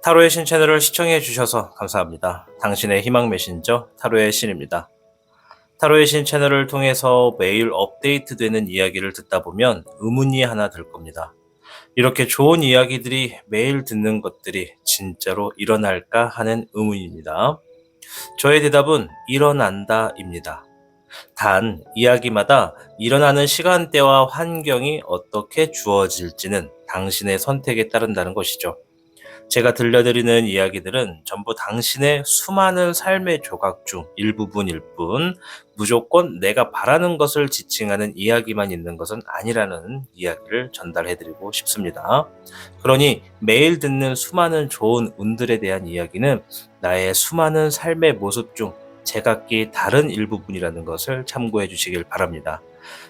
타로의 신 채널을 시청해 주셔서 감사합니다. 당신의 희망 메신저 타로의 신입니다. 타로의 신 채널을 통해서 매일 업데이트되는 이야기를 듣다 보면 의문이 하나 들 겁니다. 이렇게 좋은 이야기들이 매일 듣는 것들이 진짜로 일어날까 하는 의문입니다. 저의 대답은 일어난다입니다. 단 이야기마다 일어나는 시간대와 환경이 어떻게 주어질지는 당신의 선택에 따른다는 것이죠. 제가 들려드리는 이야기들은 전부 당신의 수많은 삶의 조각 중 일부분일 뿐 무조건 내가 바라는 것을 지칭하는 이야기만 있는 것은 아니라는 이야기를 전달해드리고 싶습니다. 그러니 매일 듣는 수많은 좋은 운들에 대한 이야기는 나의 수많은 삶의 모습 중 제각기 다른 일부분이라는 것을 참고해 주시길 바랍니다.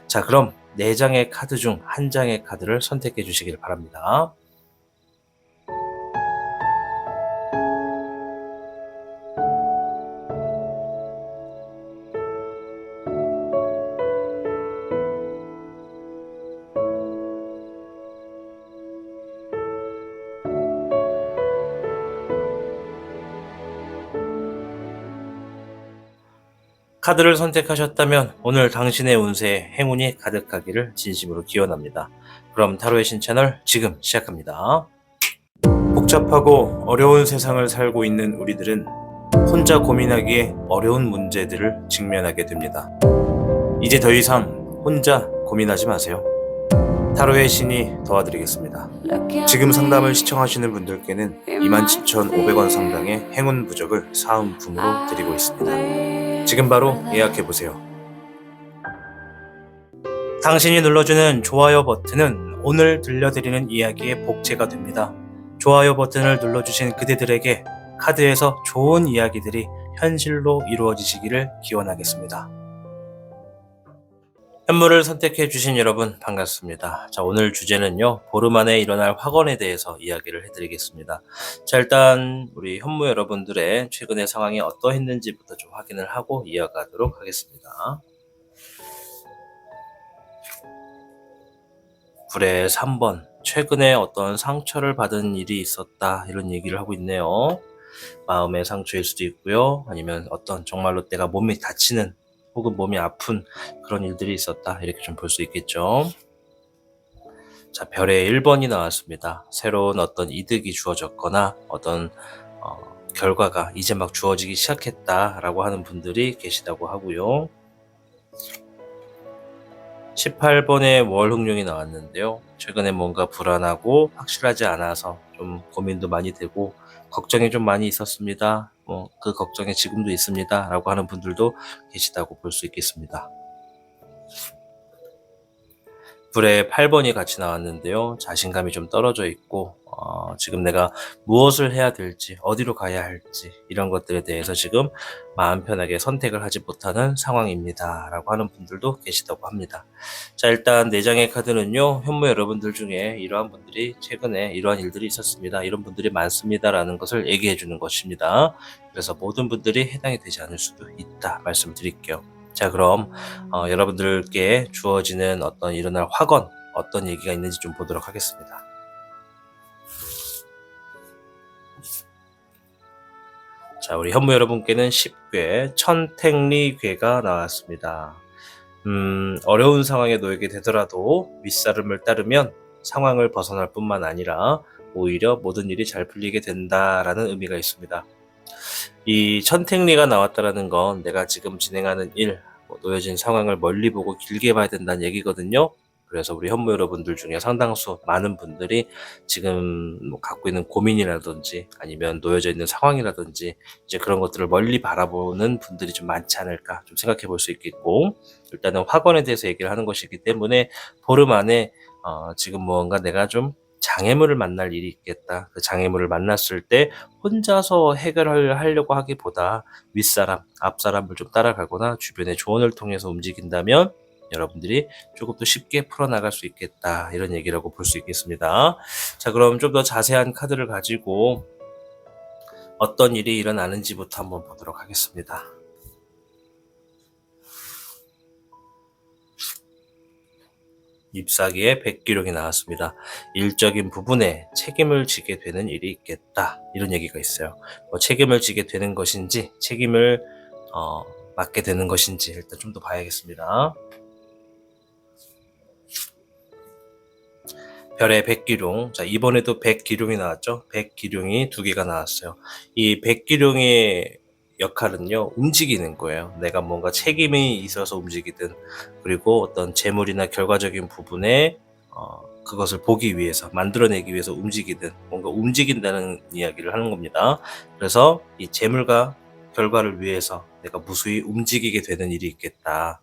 자, 그럼 4장의 카드 중 1장의 카드를 선택해 주시길 바랍니다. 카드를 선택하셨다면 오늘 당신의 운세에 행운이 가득하기를 진심으로 기원합니다. 그럼 타로의 신 채널 지금 시작합니다. 복잡하고 어려운 세상을 살고 있는 우리들은 혼자 고민하기에 어려운 문제들을 직면하게 됩니다. 이제 더 이상 혼자 고민하지 마세요. 타로의 신이 도와드리겠습니다. 지금 상담을 시청하시는 분들께는 27,500원 상당의 행운 부적을 사은품으로 드리고 있습니다. 지금 바로 예약해보세요. 당신이 눌러주는 좋아요 버튼은 오늘 들려드리는 이야기의 복제가 됩니다. 좋아요 버튼을 눌러주신 그대들에게 카드에서 좋은 이야기들이 현실로 이루어지시기를 기원하겠습니다. 현물을 선택해 주신 여러분 반갑습니다. 자, 오늘 주제는요, 보름 안에 일어날 확언에 대해서 이야기를 해드리겠습니다. 자, 일단 우리 현무 여러분들의 최근의 상황이 어떠했는지부터 좀 확인을 하고 이어가도록 하겠습니다. 불의 3번, 최근에 어떤 상처를 받은 일이 있었다, 이런 얘기를 하고 있네요. 마음의 상처일 수도 있고요, 아니면 어떤 정말로 내가 몸이 다치는 혹은 몸이 아픈 그런 일들이 있었다, 이렇게 좀 볼 수 있겠죠. 자, 별의 1번이 나왔습니다. 새로운 어떤 이득이 주어졌거나 어떤 결과가 이제 막 주어지기 시작했다라고 하는 분들이 계시다고 하고요. 18번의 월흑룡이 나왔는데요. 최근에 뭔가 불안하고 확실하지 않아서 좀 고민도 많이 되고 걱정이 좀 많이 있었습니다. 그 걱정이 지금도 있습니다. 라고 하는 분들도 계시다고 볼 수 있겠습니다. 불에 8번이 같이 나왔는데요. 자신감이 좀 떨어져 있고 지금 내가 무엇을 해야 될지, 어디로 가야 할지 이런 것들에 대해서 지금 마음 편하게 선택을 하지 못하는 상황입니다. 라고 하는 분들도 계시다고 합니다. 자, 일단 4장의 카드는요, 현무 여러분들 중에 이러한 분들이 최근에 이러한 일들이 있었습니다, 이런 분들이 많습니다 라는 것을 얘기해 주는 것입니다. 그래서 모든 분들이 해당이 되지 않을 수도 있다 말씀을 드릴게요. 자, 그럼 여러분들께 주어지는 어떤 일어날 확언, 어떤 얘기가 있는지 좀 보도록 하겠습니다. 자, 우리 현무 여러분께는 10괴 천택리괴가 나왔습니다. 어려운 상황에 놓이게 되더라도 윗사람을 따르면 상황을 벗어날 뿐만 아니라 오히려 모든 일이 잘 풀리게 된다라는 의미가 있습니다. 이 천택리가 나왔다라는 건 내가 지금 진행하는 일, 놓여진 상황을 멀리 보고 길게 봐야 된다는 얘기거든요. 그래서 우리 현무 여러분들 중에 상당수 많은 분들이 지금 갖고 있는 고민이라든지 아니면 놓여져 있는 상황이라든지 이제 그런 것들을 멀리 바라보는 분들이 좀 많지 않을까 좀 생각해 볼 수 있겠고, 일단은 확언에 대해서 얘기를 하는 것이기 때문에 보름 안에 지금 무언가 내가 좀 장애물을 만날 일이 있겠다. 그 장애물을 만났을 때 혼자서 해결을 하려고 하기보다 윗사람, 앞사람을 좀 따라가거나 주변의 조언을 통해서 움직인다면 여러분들이 조금 더 쉽게 풀어나갈 수 있겠다, 이런 얘기라고 볼 수 있겠습니다. 자, 그럼 좀 더 자세한 카드를 가지고 어떤 일이 일어나는지부터 한번 보도록 하겠습니다. 잎사귀에 백기룡이 나왔습니다. 일적인 부분에 책임을 지게 되는 일이 있겠다. 이런 얘기가 있어요. 책임을 지게 되는 것인지 책임을 맡게 되는 것인지 일단 좀 더 봐야겠습니다. 별의 백기룡. 자, 이번에도 백기룡이 나왔죠. 백기룡이 2개가 나왔어요. 이 백기룡의 역할은요, 움직이는 거예요. 내가 뭔가 책임이 있어서 움직이든, 그리고 어떤 재물이나 결과적인 부분에 그것을 보기 위해서, 만들어내기 위해서 움직이든, 뭔가 움직인다는 이야기를 하는 겁니다. 그래서 이 재물과 결과를 위해서 내가 무수히 움직이게 되는 일이 있겠다.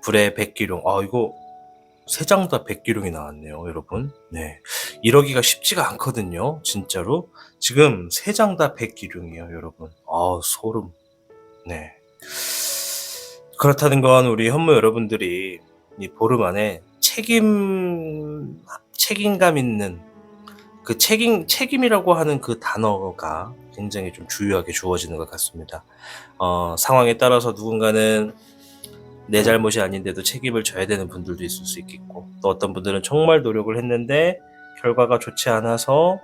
불의 백기룡. 이거 3장 다 백기룡이 나왔네요, 여러분. 네. 이러기가 쉽지가 않거든요, 진짜로. 지금 3장 다 백기룡이에요, 여러분. 소름. 네. 그렇다는 건 우리 현무 여러분들이 이 보름 안에 책임감 있는 그 책임이라고 하는 그 단어가 굉장히 좀 주요하게 주어지는 것 같습니다. 상황에 따라서 누군가는 내 잘못이 아닌데도 책임을 져야 되는 분들도 있을 수 있겠고, 또 어떤 분들은 정말 노력을 했는데 결과가 좋지 않아서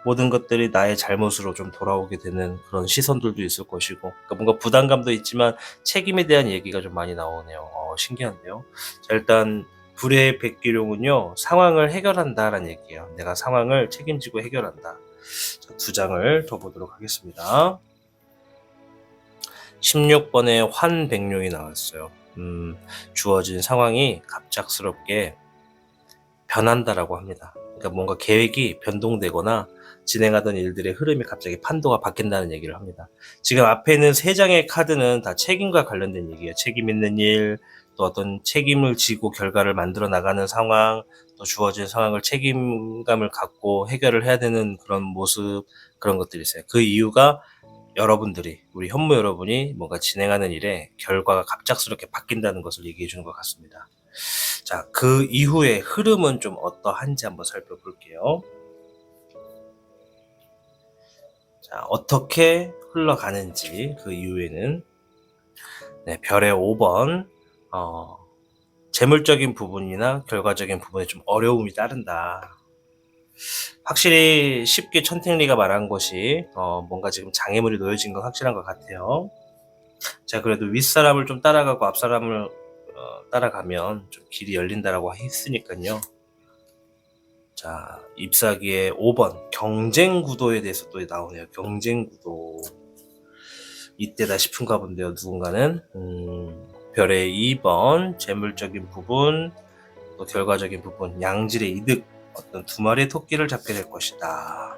모든 것들이 나의 잘못으로 좀 돌아오게 되는 그런 시선들도 있을 것이고, 그러니까 뭔가 부담감도 있지만 책임에 대한 얘기가 좀 많이 나오네요. 신기한데요. 자, 일단 불의 백기룡은요, 상황을 해결한다라는 얘기예요. 내가 상황을 책임지고 해결한다. 자, 2장을 더 보도록 하겠습니다. 16번에 환백룡이 나왔어요. 주어진 상황이 갑작스럽게 변한다라고 합니다. 그러니까 뭔가 계획이 변동되거나 진행하던 일들의 흐름이 갑자기 판도가 바뀐다는 얘기를 합니다. 지금 앞에 있는 3장의 카드는 다 책임과 관련된 얘기예요. 책임 있는 일, 또 어떤 책임을 지고 결과를 만들어 나가는 상황, 또 주어진 상황을 책임감을 갖고 해결을 해야 되는 그런 모습, 그런 것들이 있어요. 그 이유가 여러분들이, 우리 현무 여러분이 뭔가 진행하는 일에 결과가 갑작스럽게 바뀐다는 것을 얘기해 주는 것 같습니다. 자, 그 이후의 흐름은 좀 어떠한지 한번 살펴볼게요. 자, 어떻게 흘러가는지 그 이후에는, 네, 별의 5번, 재물적인 부분이나 결과적인 부분에 좀 어려움이 따른다. 확실히 쉽게 천택리가 말한 것이 뭔가 지금 장애물이 놓여진 건 확실한 것 같아요. 자, 그래도 윗사람을 좀 따라가고 앞사람을 따라가면 좀 길이 열린다라고 했으니까요. 자, 잎사귀의 5번 경쟁 구도에 대해서 또 나오네요. 경쟁 구도. 이때다 싶은가 본데요. 누군가는 별의 2번 재물적인 부분, 또 결과적인 부분, 양질의 이득, 어떤 2마리의 토끼를 잡게 될 것이다.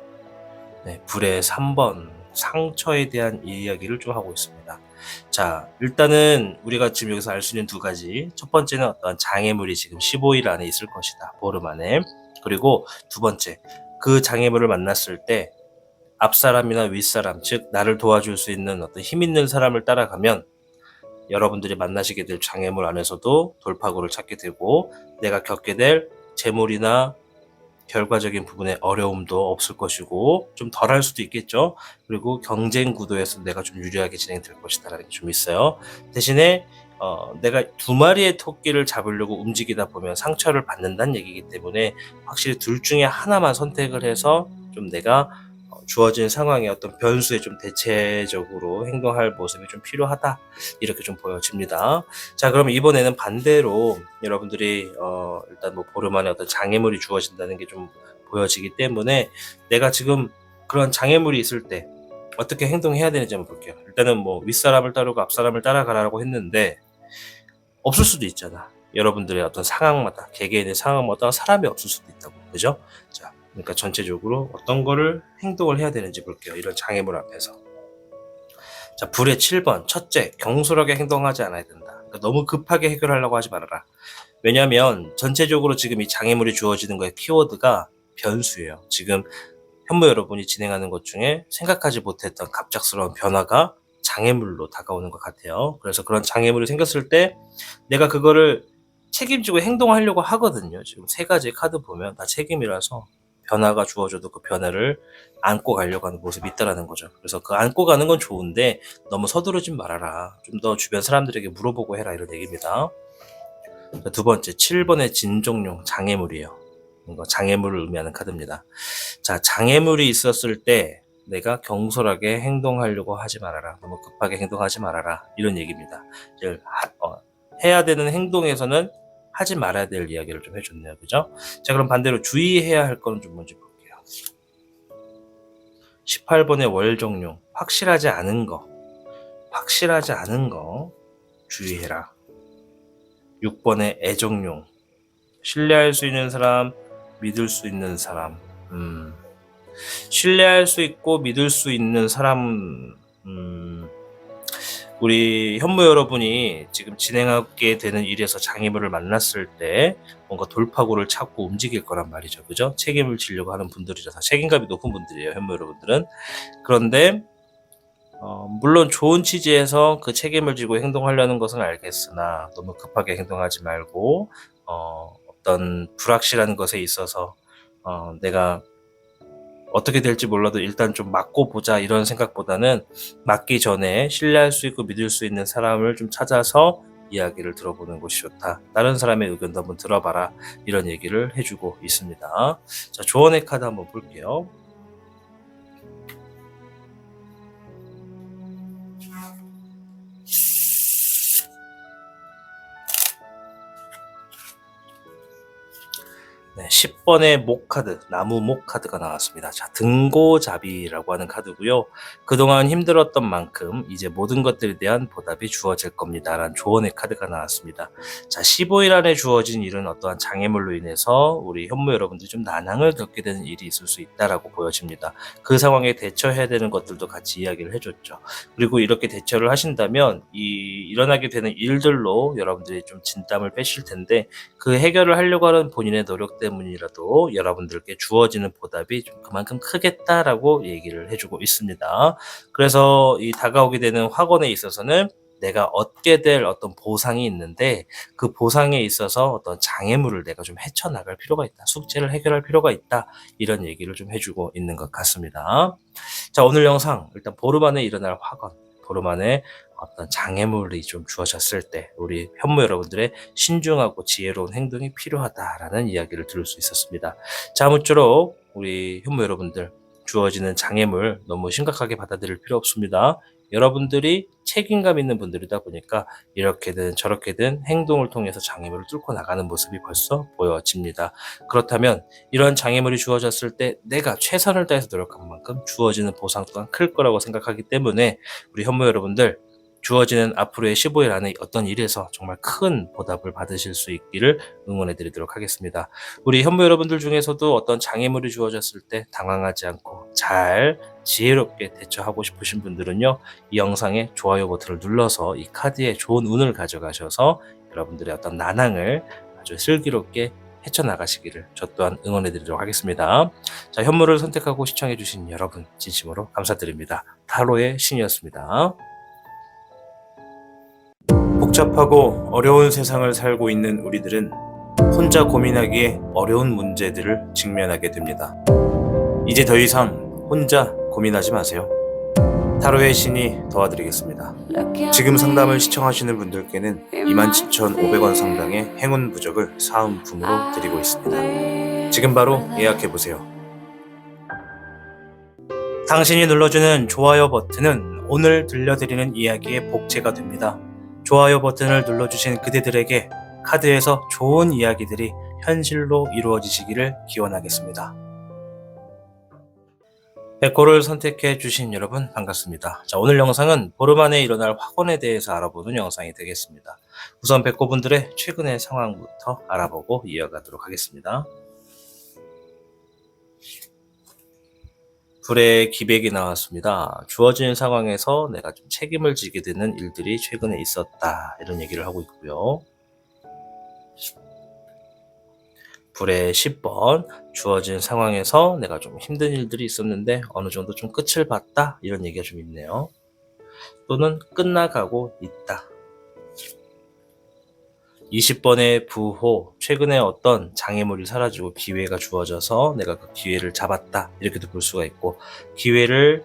네, 불의 3번 상처에 대한 이야기를 좀 하고 있습니다. 자, 일단은 우리가 지금 여기서 알 수 있는 2가지. 첫 번째는 어떤 장애물이 지금 15일 안에 있을 것이다. 보름 안에. 그리고 2번째, 그 장애물을 만났을 때 앞사람이나 윗사람, 즉 나를 도와줄 수 있는 어떤 힘 있는 사람을 따라가면 여러분들이 만나시게 될 장애물 안에서도 돌파구를 찾게 되고, 내가 겪게 될 재물이나 결과적인 부분에 어려움도 없을 것이고 좀 덜할 수도 있겠죠. 그리고 경쟁 구도에서 내가 좀 유리하게 진행될 것이다 라는 게 좀 있어요. 대신에 내가 2마리의 토끼를 잡으려고 움직이다 보면 상처를 받는다는 얘기이기 때문에 확실히 둘 중에 하나만 선택을 해서 좀 내가 주어진 상황의 어떤 변수에 좀 대체적으로 행동할 모습이 좀 필요하다, 이렇게 좀 보여집니다. 자, 그럼 이번에는 반대로 여러분들이 일단 뭐 보름 안에 어떤 장애물이 주어진다는 게 좀 보여지기 때문에 내가 지금 그런 장애물이 있을 때 어떻게 행동해야 되는지 한번 볼게요. 일단은 뭐 윗사람을 따르고 앞사람을 따라가라고 했는데 없을 수도 있잖아. 여러분들의 어떤 상황마다, 개개인의 상황마다 사람이 없을 수도 있다고, 그죠? 자, 그러니까 전체적으로 어떤 거를 행동을 해야 되는지 볼게요. 이런 장애물 앞에서. 자, 불의 7번. 첫째, 경솔하게 행동하지 않아야 된다. 그러니까 너무 급하게 해결하려고 하지 말아라. 왜냐하면 전체적으로 지금 이 장애물이 주어지는 거의 키워드가 변수예요. 지금 현무 여러분이 진행하는 것 중에 생각하지 못했던 갑작스러운 변화가 장애물로 다가오는 것 같아요. 그래서 그런 장애물이 생겼을 때 내가 그거를 책임지고 행동하려고 하거든요. 지금 3가지 카드 보면 다 책임이라서 변화가 주어져도 그 변화를 안고 가려고 하는 모습이 있다라는 거죠. 그래서 그 안고 가는 건 좋은데 너무 서두르지 말아라. 좀 더 주변 사람들에게 물어보고 해라, 이런 얘기입니다. 자, 두 번째 7번의 진종용 장애물이에요. 이거 장애물을 의미하는 카드입니다. 자, 장애물이 있었을 때 내가 경솔하게 행동하려고 하지 말아라. 너무 급하게 행동하지 말아라. 이런 얘기입니다. 즉, 해야 되는 행동에서는 하지 말아야 될 이야기를 좀 해줬네요. 그죠? 자, 그럼 반대로 주의해야 할 거는 좀 먼저 볼게요. 18번의 월종용. 확실하지 않은 거 주의해라. 6번의 애정용. 신뢰할 수 있는 사람, 믿을 수 있는 사람. 신뢰할 수 있고 믿을 수 있는 사람. 우리 현무 여러분이 지금 진행하게 되는 일에서 장애물을 만났을 때 뭔가 돌파구를 찾고 움직일 거란 말이죠. 그죠? 책임을 지려고 하는 분들이라서 책임감이 높은 분들이에요. 현무 여러분들은. 그런데 물론 좋은 취지에서 그 책임을 지고 행동하려는 것은 알겠으나 너무 급하게 행동하지 말고 어떤 불확실한 것에 있어서 내가 어떻게 될지 몰라도 일단 좀 맞고 보자 이런 생각보다는 맞기 전에 신뢰할 수 있고 믿을 수 있는 사람을 좀 찾아서 이야기를 들어보는 것이 좋다. 다른 사람의 의견도 한번 들어봐라. 이런 얘기를 해주고 있습니다. 자, 조언의 카드 한번 볼게요. 네, 10번의 목 카드, 나무 목 카드가 나왔습니다. 자, 등고잡이라고 하는 카드고요. 그동안 힘들었던 만큼 이제 모든 것들에 대한 보답이 주어질 겁니다. 라는 조언의 카드가 나왔습니다. 자, 15일 안에 주어진 일은 어떠한 장애물로 인해서 우리 현무 여러분들이 좀 난항을 겪게 되는 일이 있을 수 있다라고 보여집니다. 그 상황에 대처해야 되는 것들도 같이 이야기를 해줬죠. 그리고 이렇게 대처를 하신다면 일어나게 되는 일들로 여러분들이 좀 진땀을 빼실 텐데 그 해결을 하려고 하는 본인의 노력 때문이라도 여러분들께 주어지는 보답이 좀 그만큼 크겠다라고 얘기를 해주고 있습니다. 그래서 이 다가오게 되는 학원에 있어서는 내가 얻게 될 어떤 보상이 있는데 그 보상에 있어서 어떤 장애물을 내가 좀 헤쳐나갈 필요가 있다. 숙제를 해결할 필요가 있다. 이런 얘기를 좀 해주고 있는 것 같습니다. 자, 오늘 영상 일단 보름 안에 일어날 학원, 보름 안에 어떤 장애물이 좀 주어졌을 때 우리 현무 여러분들의 신중하고 지혜로운 행동이 필요하다라는 이야기를 들을 수 있었습니다. 자, 아무쪼록 우리 현무 여러분들 주어지는 장애물 너무 심각하게 받아들일 필요 없습니다. 여러분들이 책임감 있는 분들이다 보니까 이렇게든 저렇게든 행동을 통해서 장애물을 뚫고 나가는 모습이 벌써 보여집니다. 그렇다면 이런 장애물이 주어졌을 때 내가 최선을 다해서 노력한 만큼 주어지는 보상 또한 클 거라고 생각하기 때문에 우리 현무 여러분들 주어지는 앞으로의 15일 안에 어떤 일에서 정말 큰 보답을 받으실 수 있기를 응원해 드리도록 하겠습니다. 우리 현무 여러분들 중에서도 어떤 장애물이 주어졌을 때 당황하지 않고 잘 지혜롭게 대처하고 싶으신 분들은요, 이 영상에 좋아요 버튼을 눌러서 이 카드에 좋은 운을 가져가셔서 여러분들의 어떤 난항을 아주 슬기롭게 헤쳐나가시기를 저 또한 응원해 드리도록 하겠습니다. 자, 현무를 선택하고 시청해 주신 여러분 진심으로 감사드립니다. 타로의 신이었습니다. 복잡하고 어려운 세상을 살고 있는 우리들은 혼자 고민하기에 어려운 문제들을 직면하게 됩니다. 이제 더 이상 혼자 고민하지 마세요. 타로의 신이 도와드리겠습니다. 지금 상담을 시청하시는 분들께는 27,500원 상당의 행운 부적을 사은품으로 드리고 있습니다. 지금 바로 예약해보세요. 당신이 눌러주는 좋아요 버튼은 오늘 들려드리는 이야기의 복제가 됩니다. 좋아요 버튼을 눌러주신 그대들에게 카드에서 좋은 이야기들이 현실로 이루어지시기를 기원하겠습니다. 백호를 선택해 주신 여러분 반갑습니다. 자, 오늘 영상은 보름 안에 일어날 확언에 대해서 알아보는 영상이 되겠습니다. 우선 백호분들의 최근의 상황부터 알아보고 이어가도록 하겠습니다. 불의 기백이 나왔습니다. 주어진 상황에서 내가 좀 책임을 지게 되는 일들이 최근에 있었다. 이런 얘기를 하고 있고요. 불의 10번, 주어진 상황에서 내가 좀 힘든 일들이 있었는데 어느 정도 좀 끝을 봤다. 이런 얘기가 좀 있네요. 또는 끝나가고 있다. 20번의 부호, 최근에 어떤 장애물이 사라지고 기회가 주어져서 내가 그 기회를 잡았다. 이렇게도 볼 수가 있고, 기회를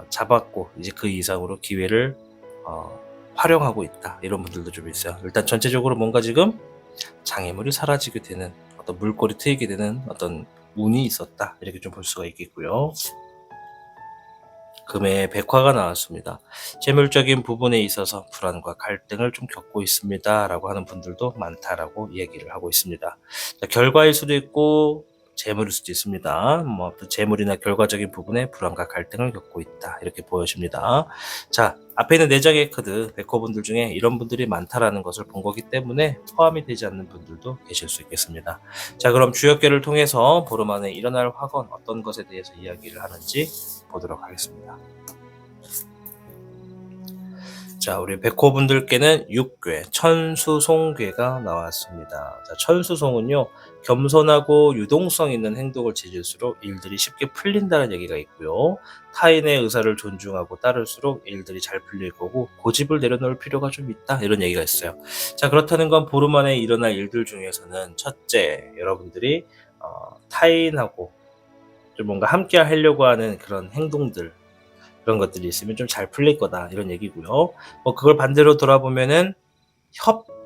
잡았고 이제 그 이상으로 기회를 활용하고 있다. 이런 분들도 좀 있어요. 일단 전체적으로 뭔가 지금 장애물이 사라지게 되는 어떤 물꼬리 트이게 되는 어떤 운이 있었다. 이렇게 좀 볼 수가 있겠고요. 금의 백화가 나왔습니다. 재물적인 부분에 있어서 불안과 갈등을 좀 겪고 있습니다. 라고 하는 분들도 많다라고 얘기를 하고 있습니다. 자, 결과일 수도 있고 재물일 수도 있습니다. 뭐 재물이나 결과적인 부분에 불안과 갈등을 겪고 있다. 이렇게 보여집니다. 자, 앞에 있는 4장의 카드 백호분들 중에 이런 분들이 많다라는 것을 본 거기 때문에 포함이 되지 않는 분들도 계실 수 있겠습니다. 자, 그럼 주역계를 통해서 보름 안에 일어날 화건 어떤 것에 대해서 이야기를 하는지 보도록 하겠습니다. 자, 우리 백호분들께는 6괴 천수송괴가 나왔습니다. 자, 천수송은요, 겸손하고 유동성 있는 행동을 지질수록 일들이 쉽게 풀린다는 얘기가 있고요. 타인의 의사를 존중하고 따를수록 일들이 잘 풀릴 거고 고집을 내려놓을 필요가 좀 있다, 이런 얘기가 있어요. 자, 그렇다는 건 보름 안에 일어날 일들 중에서는 첫째, 여러분들이 타인하고 좀 뭔가 함께 하려고 하는 그런 행동들, 그런 것들이 있으면 좀 잘 풀릴 거다, 이런 얘기고요. 뭐 그걸 반대로 돌아보면은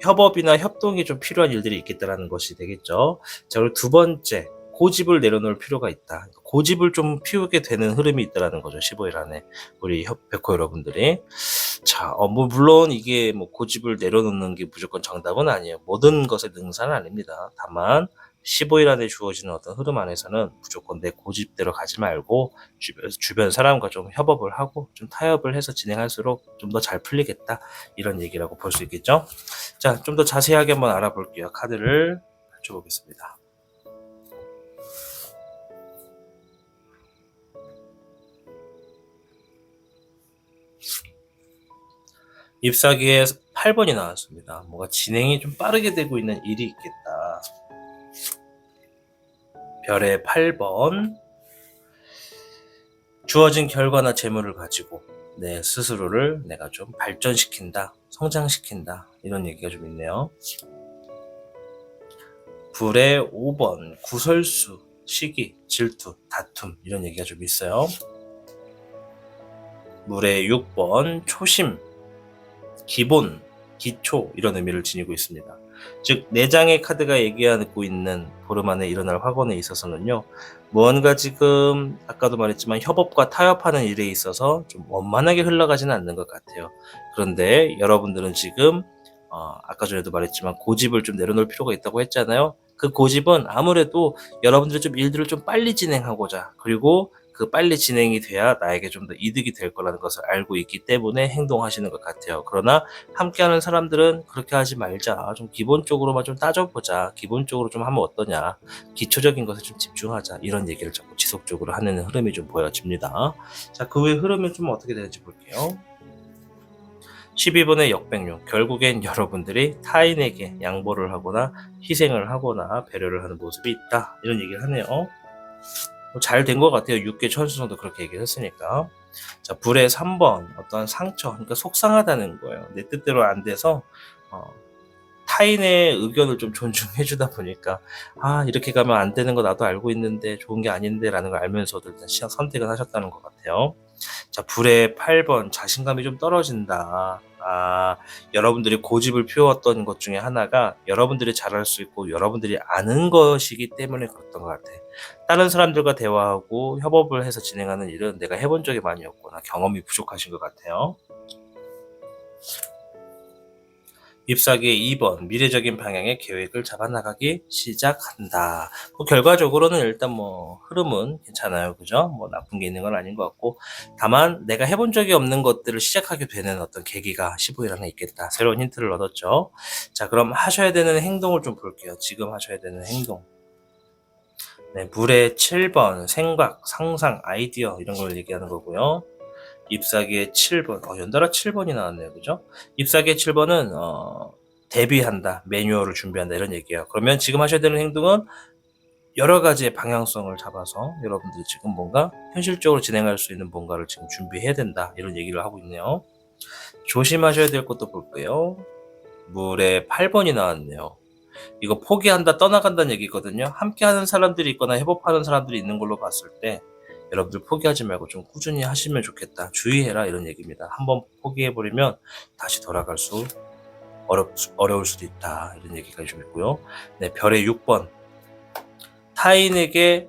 협업이나 협동이 좀 필요한 일들이 있겠다라는 것이 되겠죠. 자, 그리고 두 번째, 고집을 내려놓을 필요가 있다. 고집을 좀 피우게 되는 흐름이 있다라는 거죠. 15일 안에 우리 백호 여러분들이. 자, 뭐 물론 이게 뭐 고집을 내려놓는 게 무조건 정답은 아니에요. 모든 것의 능사는 아닙니다. 다만 15일 안에 주어지는 어떤 흐름 안에서는 무조건 내 고집대로 가지 말고 주변 사람과 좀 협업을 하고 좀 타협을 해서 진행할수록 좀 더 잘 풀리겠다, 이런 얘기라고 볼 수 있겠죠. 자, 좀 더 자세하게 한번 알아볼게요. 카드를 펼쳐보겠습니다. 잎사귀에 8번이 나왔습니다. 뭔가 진행이 좀 빠르게 되고 있는 일이 있겠다. 별의 8번, 주어진 결과나 재물을 가지고 내 스스로를 내가 좀 발전시킨다, 성장시킨다, 이런 얘기가 좀 있네요. 불의 5번, 구설수, 시기, 질투, 다툼, 이런 얘기가 좀 있어요. 물의 6번, 초심, 기본, 기초, 이런 의미를 지니고 있습니다. 즉 4장의 카드가 얘기하고 있는 보름 안에 일어날 화건에 있어서는요, 무언가 지금 아까도 말했지만 협업과 타협하는 일에 있어서 좀 원만하게 흘러가지는 않는 것 같아요. 그런데 여러분들은 지금 아까 전에도 말했지만 고집을 좀 내려놓을 필요가 있다고 했잖아요. 그 고집은 아무래도 여러분들이 좀 일들을 좀 빨리 진행하고자, 그리고 그 빨리 진행이 돼야 나에게 좀 더 이득이 될 거라는 것을 알고 있기 때문에 행동하시는 것 같아요. 그러나 함께하는 사람들은 그렇게 하지 말자, 좀 기본적으로만 좀 따져보자, 기본적으로 좀 하면 어떠냐, 기초적인 것에 좀 집중하자, 이런 얘기를 자꾸 지속적으로 하는 흐름이 좀 보여집니다. 자, 그 후의 흐름은 좀 어떻게 되는지 볼게요. 12번의 역백룡, 결국엔 여러분들이 타인에게 양보를 하거나 희생을 하거나 배려를 하는 모습이 있다, 이런 얘기를 하네요. 잘 된 것 같아요. 6개 천수성도 그렇게 얘기를 했으니까. 자, 불의 3번, 어떤 상처, 그러니까 속상하다는 거예요. 내 뜻대로 안 돼서 타인의 의견을 좀 존중해주다 보니까 이렇게 가면 안 되는 거 나도 알고 있는데 좋은 게 아닌데 라는 걸 알면서도 일단 선택을 하셨다는 것 같아요. 자, 불의 8번, 자신감이 좀 떨어진다. 여러분들이 고집을 피웠던 것 중에 하나가 여러분들이 잘할 수 있고 여러분들이 아는 것이기 때문에 그랬던 것 같아. 다른 사람들과 대화하고 협업을 해서 진행하는 일은 내가 해본 적이 많이 없거나 경험이 부족하신 것 같아요. 잎사귀의 2번, 미래적인 방향의 계획을 잡아나가기 시작한다. 결과적으로는 일단 흐름은 괜찮아요. 그죠? 나쁜 게 있는 건 아닌 것 같고, 다만 내가 해본 적이 없는 것들을 시작하게 되는 어떤 계기가 15일 안에 있겠다. 새로운 힌트를 얻었죠. 자, 그럼 하셔야 되는 행동을 좀 볼게요. 지금 하셔야 되는 행동. 네, 물의 7번, 생각, 상상, 아이디어, 이런 걸 얘기하는 거고요. 잎사귀의 7번, 연달아 7번이 나왔네요. 그죠? 잎사귀의 7번은 대비한다, 매뉴얼을 준비한다, 이런 얘기예요. 그러면 지금 하셔야 되는 행동은 여러 가지의 방향성을 잡아서 여러분들이 지금 뭔가 현실적으로 진행할 수 있는 뭔가를 지금 준비해야 된다, 이런 얘기를 하고 있네요. 조심하셔야 될 것도 볼게요. 물의 8번이 나왔네요. 이거 포기한다, 떠나간다는 얘기거든요. 함께하는 사람들이 있거나 협업하는 사람들이 있는 걸로 봤을 때 여러분들 포기하지 말고 좀 꾸준히 하시면 좋겠다, 주의해라, 이런 얘기입니다. 한번 포기해버리면 다시 돌아갈 수 어려울 수도 있다. 이런 얘기가 좀 있고요. 네, 별의 6번. 타인에게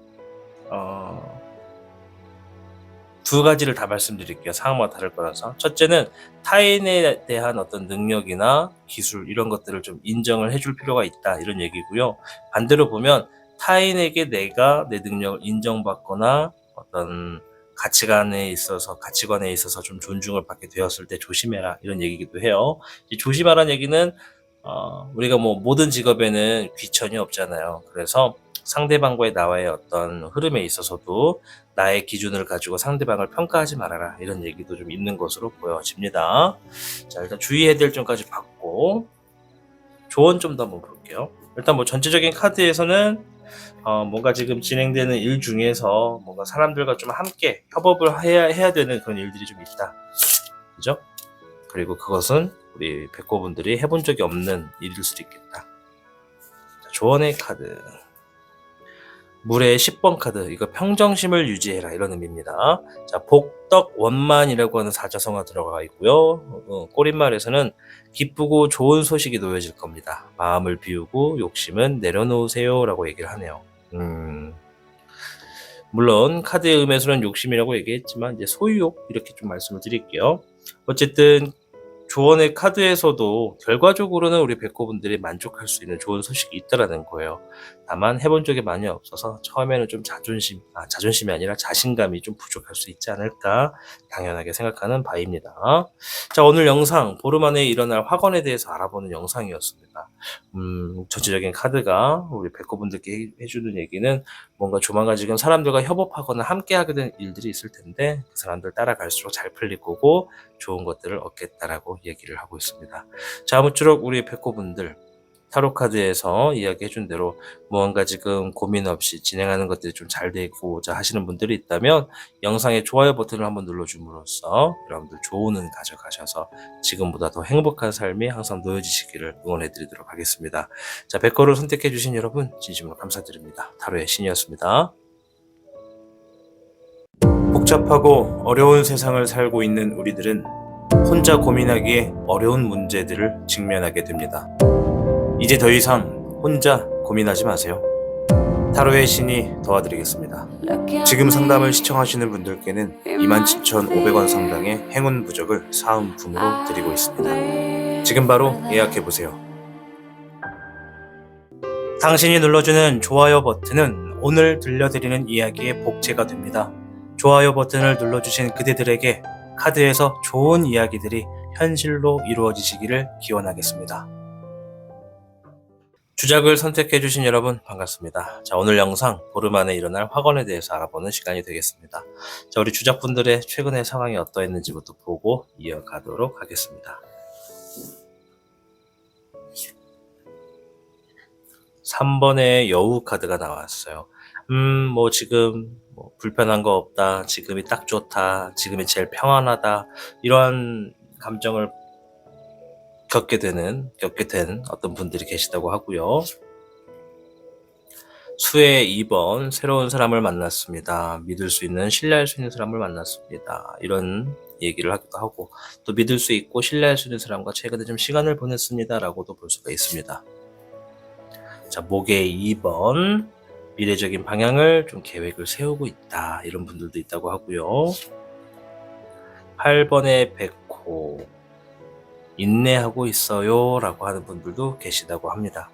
두 가지를 다 말씀드릴게요. 상황마다 다를 거라서. 첫째는 타인에 대한 어떤 능력이나 기술 이런 것들을 좀 인정을 해줄 필요가 있다. 이런 얘기고요. 반대로 보면 타인에게 내가 내 능력을 인정받거나 어떤 가치관에 있어서 좀 존중을 받게 되었을 때 조심해라. 이런 얘기기도 해요. 조심하라는 얘기는 우리가 뭐 모든 직업에는 귀천이 없잖아요. 그래서 상대방과의 나와의 어떤 흐름에 있어서도 나의 기준을 가지고 상대방을 평가하지 말아라. 이런 얘기도 좀 있는 것으로 보여집니다. 자, 일단 주의해야 될 점까지 봤고, 조언 좀 더 한번 볼게요. 일단 뭐 전체적인 카드에서는 뭔가 지금 진행되는 일 중에서 뭔가 사람들과 좀 함께 협업을 해야 되는 그런 일들이 좀 있다. 그죠? 그리고 그것은 우리 백호분들이 해본 적이 없는 일일 수도 있겠다. 자, 조언의 카드. 물의 10번 카드, 이거 평정심을 유지해라 이런 의미입니다. 자, 복덕 원만이라고 하는 사자성어가 들어가 있고요. 꼬릿말에서는 기쁘고 좋은 소식이 놓여질 겁니다. 마음을 비우고 욕심은 내려놓으세요 라고 얘기를 하네요. 물론 카드의 의미에서는 욕심이라고 얘기했지만 이제 소유욕 이렇게 좀 말씀을 드릴게요. 어쨌든 조언의 카드에서도 결과적으로는 우리 백호분들이 만족할 수 있는 좋은 소식이 있다라는 거예요. 다만 해본 적이 많이 없어서 처음에는 좀 자존심이 아니라 자신감이 좀 부족할 수 있지 않을까 당연하게 생각하는 바입니다. 자, 오늘 영상 보름 안에 일어날 확언에 대해서 알아보는 영상이었습니다. 전체적인 카드가 우리 백호분들께 해주는 얘기는 뭔가 조만간 지금 사람들과 협업하거나 함께 하게 된 일들이 있을 텐데 그 사람들 따라갈수록 잘 풀릴 거고 좋은 것들을 얻겠다라고 얘기를 하고 있습니다. 자, 아무쪼록 우리 백호분들 타로카드에서 이야기해준 대로 무언가 지금 고민 없이 진행하는 것들이 좀 잘 되고자 하시는 분들이 있다면 영상의 좋아요 버튼을 한번 눌러줌으로써 여러분들 좋은 운 가져가셔서 지금보다 더 행복한 삶이 항상 놓여지시기를 응원해드리도록 하겠습니다. 자, 백호를 선택해주신 여러분 진심으로 감사드립니다. 타로의 신이었습니다. 복잡하고 어려운 세상을 살고 있는 우리들은 혼자 고민하기에 어려운 문제들을 직면하게 됩니다. 이제 더 이상 혼자 고민하지 마세요. 타로의 신이 도와드리겠습니다. 지금 상담을 시청하시는 분들께는 27,500원 상당의 행운 부적을 사은품으로 드리고 있습니다. 지금 바로 예약해보세요. 당신이 눌러주는 좋아요 버튼은 오늘 들려드리는 이야기의 복제가 됩니다. 좋아요 버튼을 눌러주신 그대들에게 카드에서 좋은 이야기들이 현실로 이루어지시기를 기원하겠습니다. 주작을 선택해주신 여러분 반갑습니다. 자, 오늘 영상 보름 안에 일어날 확언에 대해서 알아보는 시간이 되겠습니다. 자, 우리 주작분들의 최근의 상황이 어떠했는지부터 보고 이어가도록 하겠습니다. 3번의 여우 카드가 나왔어요. 뭐 지금 뭐 불편한 거 없다, 지금이 딱 좋다, 지금이 제일 평안하다, 이러한 감정을 겪게 된 어떤 분들이 계시다고 하고요. 수의 2번, 새로운 사람을 만났습니다. 믿을 수 있는, 신뢰할 수 있는 사람을 만났습니다. 이런 얘기를 하기도 하고, 또 믿을 수 있고 신뢰할 수 있는 사람과 최근에 좀 시간을 보냈습니다 라고도 볼 수가 있습니다. 자, 목의 2번, 미래적인 방향을 좀 계획을 세우고 있다, 이런 분들도 있다고 하고요. 8번의 백호, 인내하고 있어요 라고 하는 분들도 계시다고 합니다.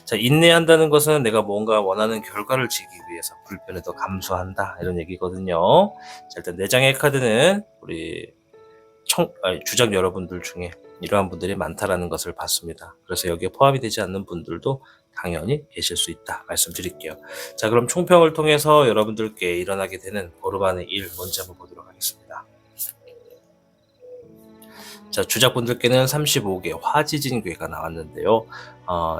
자, 인내한다는 것은 내가 뭔가 원하는 결과를 지기 위해서 불편을 더 감수한다, 이런 얘기거든요. 자, 일단 4장의 카드는 우리 주작 여러분들 중에 이러한 분들이 많다라는 것을 봤습니다. 그래서 여기에 포함이 되지 않는 분들도 당연히 계실 수 있다 말씀드릴게요. 자, 그럼 총평을 통해서 여러분들께 일어나게 되는 보름 안의 일 먼저 한번 보도록 하겠습니다. 자, 주작분들께는 35개 화지진괴가 나왔는데요.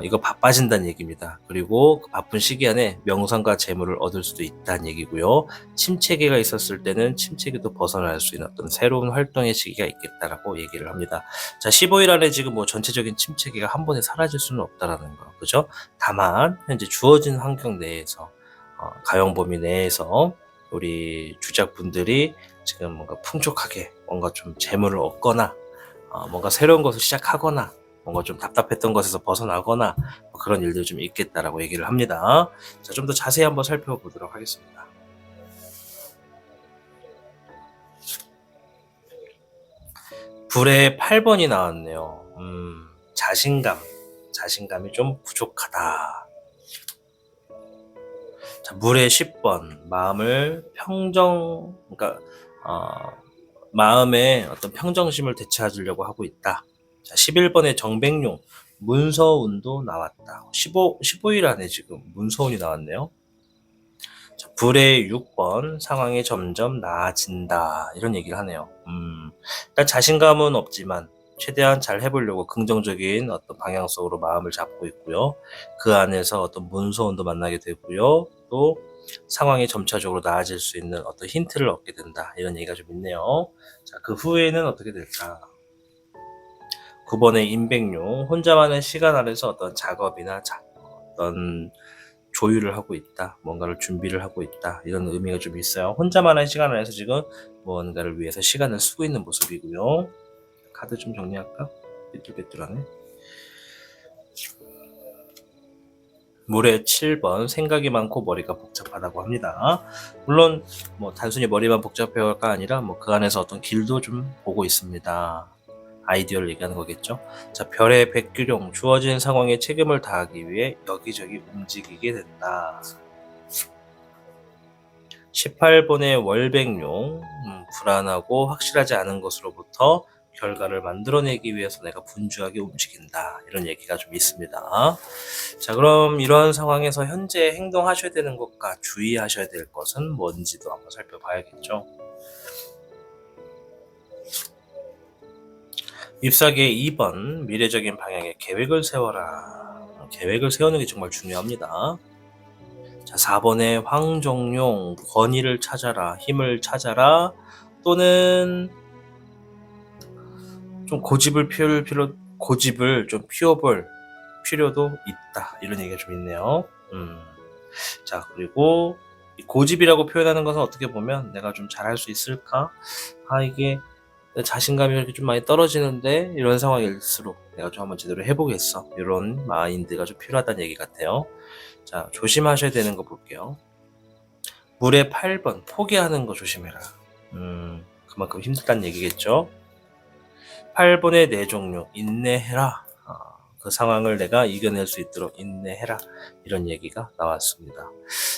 이거 바빠진다는 얘기입니다. 그리고 그 바쁜 시기 안에 명성과 재물을 얻을 수도 있다는 얘기고요. 침체기가 있었을 때는 침체기도 벗어날 수 있는 어떤 새로운 활동의 시기가 있겠다라고 얘기를 합니다. 자, 15일 안에 지금 뭐 전체적인 침체기가 한 번에 사라질 수는 없다라는 거, 그죠? 다만 현재 주어진 환경 내에서 가용 범위 내에서 우리 주작분들이 지금 뭔가 풍족하게 뭔가 좀 재물을 얻거나 뭔가 새로운 것을 시작하거나 뭔가 좀 답답했던 것에서 벗어나거나 뭐 그런 일들이 좀 있겠다라고 얘기를 합니다. 자, 좀 더 자세히 한번 살펴보도록 하겠습니다. 불의 8번이 나왔네요. 자신감이 좀 부족하다. 자, 물의 10번, 마음의 어떤 평정심을 되찾으려고 하고 있다. 자, 11번의 정백룡, 문서운도 나왔다. 15일 안에 지금 문서운이 나왔네요. 자, 불의 6번, 상황이 점점 나아진다. 이런 얘기를 하네요. 일단 자신감은 없지만 최대한 잘 해보려고 긍정적인 어떤 방향성으로 마음을 잡고 있고요. 그 안에서 어떤 문서운도 만나게 되고요. 또 상황이 점차적으로 나아질 수 있는 어떤 힌트를 얻게 된다. 이런 얘기가 좀 있네요. 자, 그 후에는 어떻게 될까? 9번의 임백룡, 혼자만의 시간 안에서 어떤 작업이나 어떤 조율을 하고 있다. 뭔가를 준비를 하고 있다. 이런 의미가 좀 있어요. 혼자만의 시간 안에서 지금 뭔가를 위해서 시간을 쓰고 있는 모습이고요. 카드 좀 정리할까? 삐뚤빼뚤하네. 물의 7번, 생각이 많고 머리가 복잡하다고 합니다. 물론 뭐 단순히 머리만 복잡해가 아니라 뭐 그 안에서 어떤 길도 좀 보고 있습니다. 아이디어를 얘기하는 거겠죠. 자, 별의 백규룡, 주어진 상황에 책임을 다하기 위해 여기저기 움직이게 된다. 18번의 월백룡, 불안하고 확실하지 않은 것으로부터 결과를 만들어내기 위해서 내가 분주하게 움직인다. 이런 얘기가 좀 있습니다. 자, 그럼 이런 상황에서 현재 행동하셔야 되는 것과 주의하셔야 될 것은 뭔지도 한번 살펴봐야겠죠. 잎사귀의 2번, 미래적인 방향의 계획을 세워라. 계획을 세우는 게 정말 중요합니다. 자, 4번의 황정용, 권위를 찾아라, 힘을 찾아라, 또는 좀 고집을 좀 피워볼 필요도 있다. 이런 얘기가 좀 있네요. 자, 그리고 고집이라고 표현하는 것은 어떻게 보면 내가 좀 잘할 수 있을까? 이게 자신감이 이렇게 좀 많이 떨어지는데 이런 상황일수록 내가 좀 한번 제대로 해보겠어. 이런 마인드가 좀 필요하다는 얘기 같아요. 자, 조심하셔야 되는 거 볼게요. 물의 8번, 포기하는 거 조심해라. 그만큼 힘들다는 얘기겠죠. 8번의 내 종류, 인내해라. 그 상황을 내가 이겨낼 수 있도록 인내해라. 이런 얘기가 나왔습니다.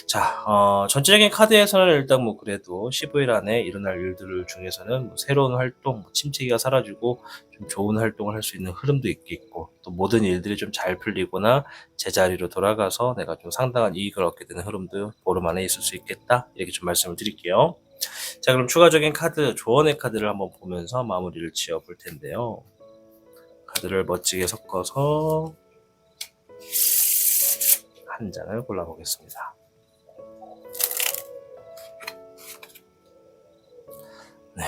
자, 전체적인 카드에서는 일단 뭐 그래도 15일 안에 일어날 일들 중에서는 뭐 새로운 활동, 침체기가 사라지고 좀 좋은 활동을 할 수 있는 흐름도 있겠고, 또 모든 일들이 좀 잘 풀리거나 제자리로 돌아가서 내가 좀 상당한 이익을 얻게 되는 흐름도 보름 안에 있을 수 있겠다. 이렇게 좀 말씀을 드릴게요. 자, 그럼 추가적인 카드, 조언의 카드를 한번 보면서 마무리를 지어볼 텐데요. 카드를 멋지게 섞어서 한 장을 골라보겠습니다. 네,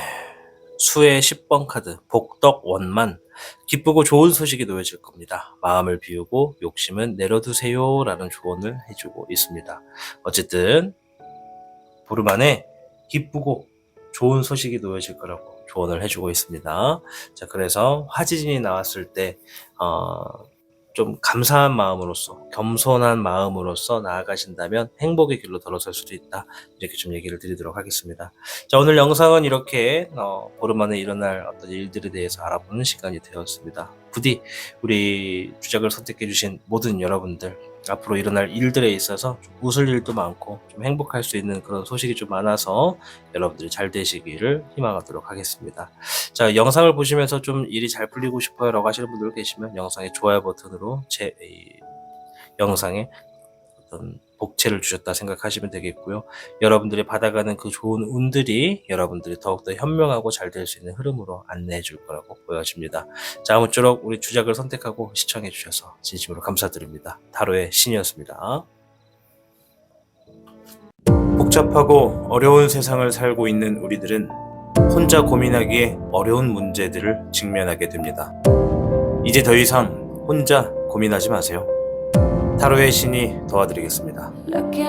수의 10번 카드, 복덕원만. 기쁘고 좋은 소식이 놓여질 겁니다. 마음을 비우고 욕심은 내려두세요 라는 조언을 해주고 있습니다. 어쨌든 보름 안에 기쁘고 좋은 소식이 놓여질 거라고 조언을 해주고 있습니다. 자, 그래서 화지진이 나왔을 때 좀 감사한 마음으로서, 겸손한 마음으로서 나아가신다면 행복의 길로 들어설 수도 있다. 이렇게 좀 얘기를 드리도록 하겠습니다. 자, 오늘 영상은 이렇게 보름 안에 일어날 어떤 일들에 대해서 알아보는 시간이 되었습니다. 부디 우리 주작을 선택해 주신 모든 여러분들, 앞으로 일어날 일들에 있어서 좀 웃을 일도 많고 좀 행복할 수 있는 그런 소식이 좀 많아서 여러분들이 잘 되시기를 희망하도록 하겠습니다. 자, 영상을 보시면서 좀 일이 잘 풀리고 싶어요 라고 하시는 분들 계시면 영상의 좋아요 버튼으로 영상에 어떤 복채를 주셨다 생각하시면 되겠고요. 여러분들이 받아가는 그 좋은 운들이 여러분들이 더욱더 현명하고 잘 될 수 있는 흐름으로 안내해 줄 거라고 보여집니다. 자, 아무쪼록 우리 주작을 선택하고 시청해 주셔서 진심으로 감사드립니다. 타로의 신이었습니다. 복잡하고 어려운 세상을 살고 있는 우리들은 혼자 고민하기에 어려운 문제들을 직면하게 됩니다. 이제 더 이상 혼자 고민하지 마세요. 타로의 신이 도와드리겠습니다.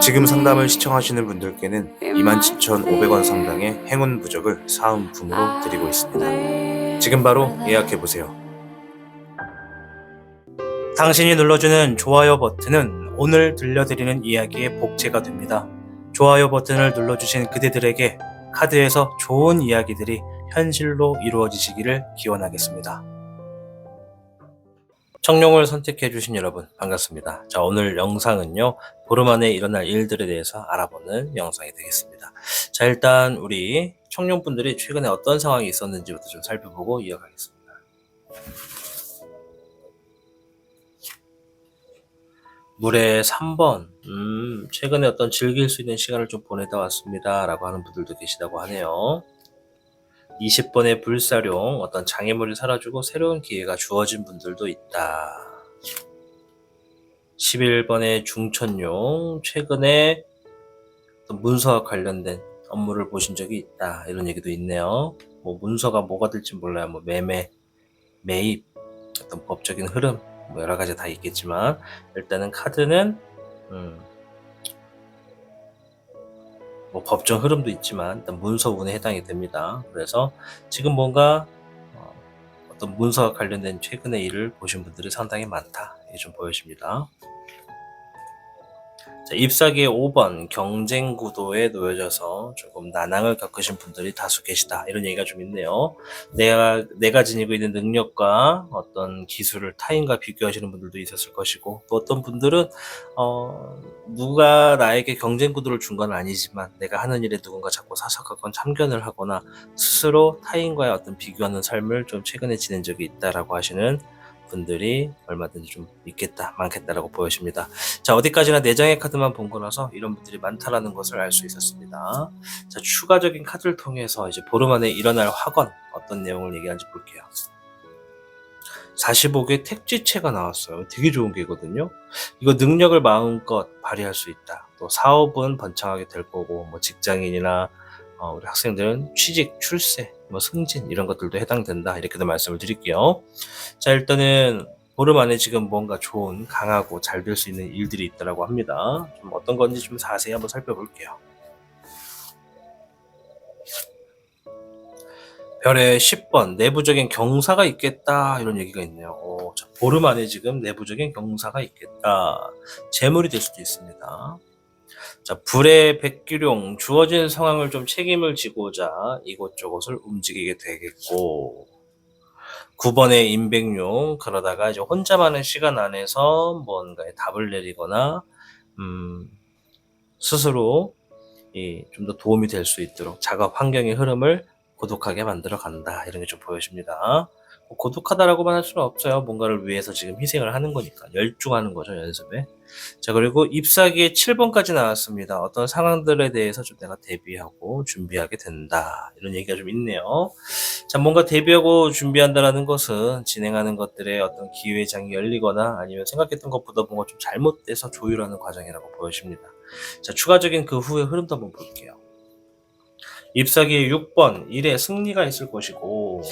지금 상담을 시청하시는 분들께는 27,500원 상당의 행운 부적을 사은품으로 드리고 있습니다. 지금 바로 예약해보세요. 당신이 눌러주는 좋아요 버튼은 오늘 들려드리는 이야기의 복제가 됩니다. 좋아요 버튼을 눌러주신 그대들에게 카드에서 좋은 이야기들이 현실로 이루어지시기를 기원하겠습니다. 청룡을 선택해주신 여러분 반갑습니다. 자, 오늘 영상은요, 보름 안에 일어날 일들에 대해서 알아보는 영상이 되겠습니다. 자, 일단 우리 청룡분들이 최근에 어떤 상황이 있었는지부터 좀 살펴보고 이어가겠습니다. 물의 3번, 최근에 어떤 즐길 수 있는 시간을 좀 보내다 왔습니다 라고 하는 분들도 계시다고 하네요. 20번의 불사룡, 어떤 장애물이 사라지고 새로운 기회가 주어진 분들도 있다. 11번의 중천룡, 최근에 어떤 문서와 관련된 업무를 보신 적이 있다, 이런 얘기도 있네요. 뭐 문서가 뭐가 될지 몰라요. 뭐 매매, 매입, 어떤 법적인 흐름, 뭐 여러 가지 다 있겠지만 일단은 카드는 뭐 법정 흐름도 있지만 일단 문서운에 해당이 됩니다. 그래서 지금 뭔가 어떤 문서와 관련된 최근의 일을 보신 분들이 상당히 많다, 이게 좀 보여집니다. 자, 잎사귀의 5번, 경쟁 구도에 놓여져서 조금 난항을 겪으신 분들이 다수 계시다, 이런 얘기가 좀 있네요. 내가 지니고 있는 능력과 어떤 기술을 타인과 비교하시는 분들도 있었을 것이고, 또 어떤 분들은 누가 나에게 경쟁 구도를 준 건 아니지만 내가 하는 일에 누군가 자꾸 사석하거나 참견을 하거나 스스로 타인과의 어떤 비교하는 삶을 좀 최근에 지낸 적이 있다라고 하시는 분들이 얼마든지 좀 있겠다, 많겠다라고 보여집니다. 자, 어디까지나 내장의 카드만 본 거라서 이런 분들이 많다라는 것을 알 수 있었습니다. 자, 추가적인 카드를 통해서 이제 보름 안에 일어날 확언, 어떤 내용을 얘기하는지 볼게요. 45개 택지체가 나왔어요. 되게 좋은 게거든요. 이거 능력을 마음껏 발휘할 수 있다. 또 사업은 번창하게 될 거고, 뭐 직장인이나 우리 학생들은 취직, 출세, 뭐 승진 이런 것들도 해당된다, 이렇게도 말씀을 드릴게요. 자, 일단은 보름 안에 지금 뭔가 좋은, 강하고 잘 될 수 있는 일들이 있다라고 합니다. 좀 어떤 건지 좀 자세히 한번 살펴볼게요. 별의 10번, 내부적인 경사가 있겠다, 이런 얘기가 있네요. 자, 보름 안에 지금 내부적인 경사가 있겠다. 재물이 될 수도 있습니다. 자, 불의 백기룡, 주어진 상황을 좀 책임을 지고자 이곳저곳을 움직이게 되겠고, 9번의 임백룡, 그러다가 이제 혼자만의 시간 안에서 뭔가에 답을 내리거나 스스로 좀 더 도움이 될 수 있도록 작업 환경의 흐름을 고독하게 만들어 간다, 이런 게 좀 보여집니다. 뭐 고독하다라고만 할 수는 없어요. 뭔가를 위해서 지금 희생을 하는 거니까 열중하는 거죠, 연습에. 자, 그리고 잎사귀의 7번까지 나왔습니다. 어떤 상황들에 대해서 좀 내가 대비하고 준비하게 된다, 이런 얘기가 좀 있네요. 자, 뭔가 대비하고 준비한다라는 것은 진행하는 것들의 어떤 기회장이 열리거나 아니면 생각했던 것보다 뭔가 좀 잘못돼서 조율하는 과정이라고 보여집니다. 자, 추가적인 그 후의 흐름도 한번 볼게요. 잎사귀의 6번, 일에 승리가 있을 것이고,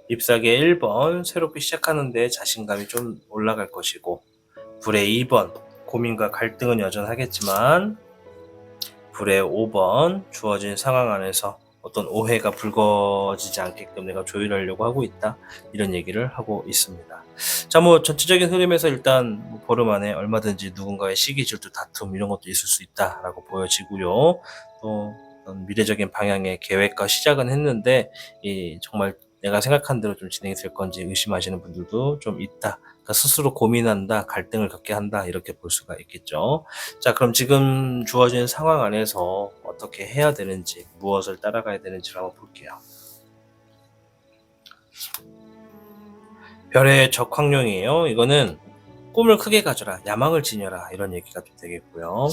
잎사귀의 1번, 새롭게 시작하는데 자신감이 좀 올라갈 것이고, 불의 2번, 고민과 갈등은 여전하겠지만, 불의 5번, 주어진 상황 안에서 어떤 오해가 불거지지 않게끔 내가 조율하려고 하고 있다, 이런 얘기를 하고 있습니다. 자, 뭐 전체적인 흐름에서 일단 뭐 보름 안에 얼마든지 누군가의 시기 질투, 다툼 이런 것도 있을 수 있다라고 보여지고요. 또 어떤 미래적인 방향의 계획과 시작은 했는데 정말 내가 생각한 대로 좀 진행이 될 건지 의심하시는 분들도 좀 있다. 그러니까 스스로 고민한다, 갈등을 겪게 한다, 이렇게 볼 수가 있겠죠. 자, 그럼 지금 주어진 상황 안에서 어떻게 해야 되는지, 무엇을 따라가야 되는지를 한번 볼게요. 별의 적황룡이에요. 이거는 꿈을 크게 가져라, 야망을 지녀라, 이런 얘기가 좀 되겠고요.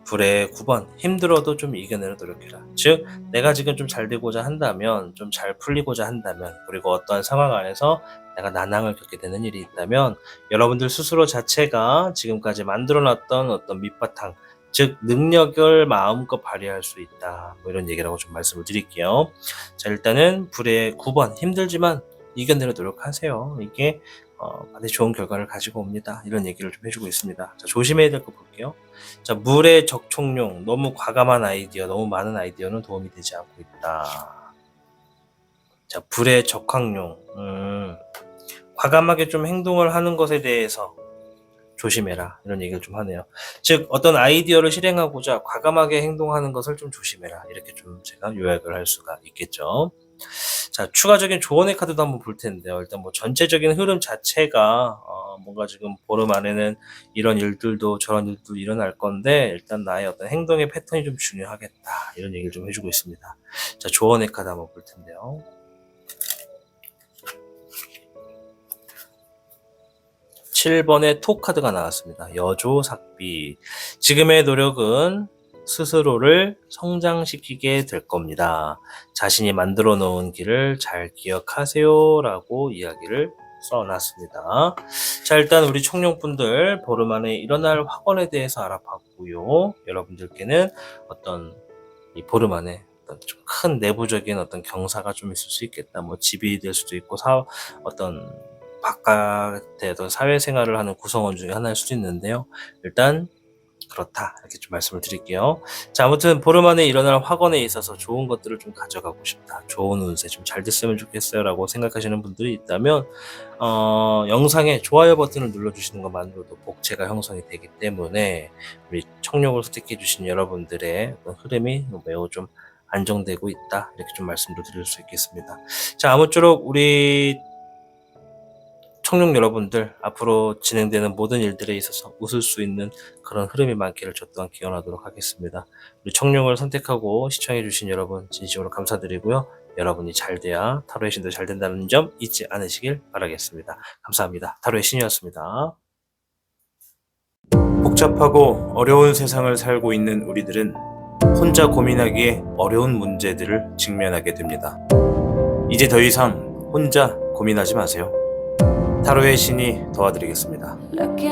불의 9번, 힘들어도 좀 이겨내려 노력해라. 즉, 내가 지금 좀 잘 되고자 한다면, 좀 잘 풀리고자 한다면, 그리고 어떠한 상황 안에서 내가 난항을 겪게 되는 일이 있다면, 여러분들 스스로 자체가 지금까지 만들어놨던 어떤 밑바탕, 즉 능력을 마음껏 발휘할 수 있다, 뭐 이런 얘기라고 좀 말씀을 드릴게요. 자, 일단은 불의 9번, 힘들지만 이겨내려 노력하세요. 이게 반드시 좋은 결과를 가지고 옵니다, 이런 얘기를 좀 해주고 있습니다. 자, 조심해야 될 거 볼게요. 자, 물의 적총용, 너무 과감한 아이디어, 너무 많은 아이디어는 도움이 되지 않고 있다. 자, 불의 적황용, 과감하게 좀 행동을 하는 것에 대해서 조심해라, 이런 얘기를 좀 하네요. 즉 어떤 아이디어를 실행하고자 과감하게 행동하는 것을 좀 조심해라, 이렇게 좀 제가 요약을 할 수가 있겠죠. 자, 추가적인 조언의 카드도 한번 볼 텐데요. 일단 뭐 전체적인 흐름 자체가 뭔가 지금 보름 안에는 이런 일들도 저런 일도 일어날 건데, 일단 나의 어떤 행동의 패턴이 좀 중요하겠다, 이런 얘기를 좀 해주고 있습니다. 자, 조언의 카드 한번 볼 텐데요. 7번의 토 카드가 나왔습니다. 여조삭비. 지금의 노력은 스스로를 성장시키게 될 겁니다. 자신이 만들어 놓은 길을 잘 기억하세요, 라고 이야기를 써놨습니다. 자, 일단 우리 청룡분들 보름 안에 일어날 확언에 대해서 알아봤고요. 여러분들께는 어떤 이 보름 안에 좀 큰 내부적인 어떤 경사가 좀 있을 수 있겠다. 뭐 집이 될 수도 있고 어떤 바깥의 어떤 사회생활을 하는 구성원 중에 하나일 수도 있는데요. 일단 그렇다, 이렇게 좀 말씀을 드릴게요. 자, 아무튼 보름 안에 일어날 확언에 있어서 좋은 것들을 좀 가져가고 싶다, 좋은 운세 좀 잘 됐으면 좋겠어요, 라고 생각하시는 분들이 있다면 영상에 좋아요 버튼을 눌러주시는 것만으로도 복채가 형성이 되기 때문에 우리 청룡을 선택해 주신 여러분들의 흐름이 매우 좀 안정되고 있다, 이렇게 좀 말씀도 드릴 수 있겠습니다. 자, 아무쪼록 우리 청룡 여러분들 앞으로 진행되는 모든 일들에 있어서 웃을 수 있는 그런 흐름이 많기를 저 또한 기원하도록 하겠습니다. 우리 청룡을 선택하고 시청해주신 여러분 진심으로 감사드리고요. 여러분이 잘 돼야 타로의 신도 잘 된다는 점 잊지 않으시길 바라겠습니다. 감사합니다. 타로의 신이었습니다. 복잡하고 어려운 세상을 살고 있는 우리들은 혼자 고민하기에 어려운 문제들을 직면하게 됩니다. 이제 더 이상 혼자 고민하지 마세요. 타로의 신이 도와드리겠습니다.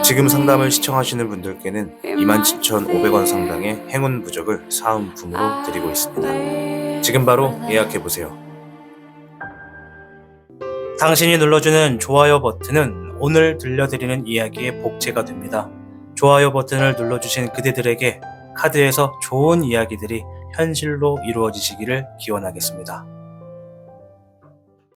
지금 상담을 시청하시는 분들께는 27,500원 상당의 행운 부적을 사은품으로 드리고 있습니다. 지금 바로 예약해보세요. 당신이 눌러주는 좋아요 버튼은 오늘 들려드리는 이야기의 복채가 됩니다. 좋아요 버튼을 눌러주신 그대들에게 카드에서 좋은 이야기들이 현실로 이루어지시기를 기원하겠습니다.